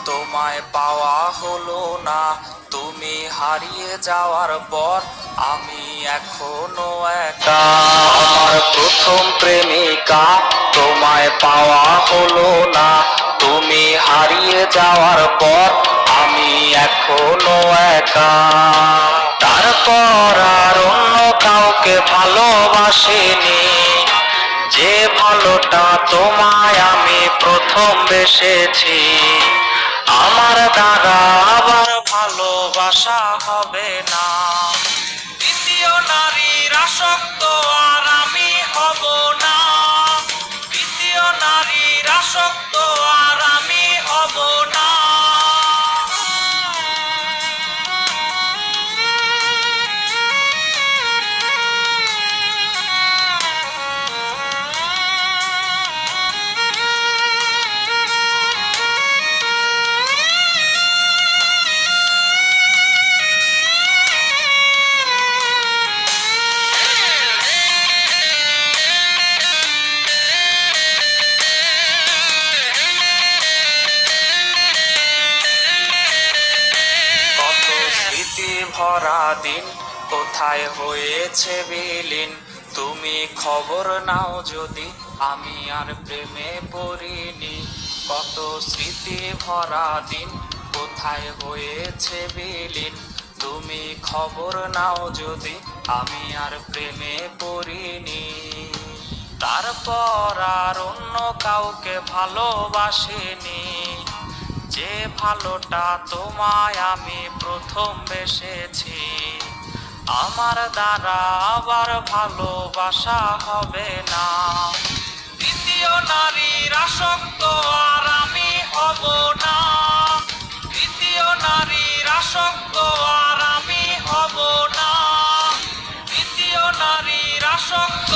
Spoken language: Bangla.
তোমায় পাওয়া হলো না, তুমি হারিয়ে যাওয়ার পর আমি এখনো একা। আমার প্রথম প্রেমিকা, তোমায় পাওয়া হলো না, তুমি হারিয়ে যাওয়ার পর আমি এখনো একা। তারপর আর অন্য কাউকে ভালোবাসিনি, যে ভালোটা তোমায় আমি প্রথম বেসেছি। আমার দ্বারা আবার ভালোবাসা হবে না, দ্বিতীয় নারীর আসক্ত আর আমি হব না, দ্বিতীয় নারীর আসক্ত আর আমি হব না। স্মৃতি ভরা দিন কোথায় হয়েছে বিলীন, তুমি খবর নাও যদি আমি আর প্রেমে পড়িনি। কত স্মৃতি ভরা দিন কোথায় হয়েছে বিলীন, তুমি খবর নাও যদি আমি আর প্রেমে পড়িনি। তারপর আর অন্য কাউকে ভালোবাসিনি, যে ভালোটা তোমায় আমি প্রথম বেসেছি। আমার দ্বারা আবার ভালোবাসা হবে না, দ্বিতীয় নারীর আসক্ত আর আমি হব না, দ্বিতীয় নারীর আসক্ত আর আমি হব না, দ্বিতীয় নারীর আসক্ত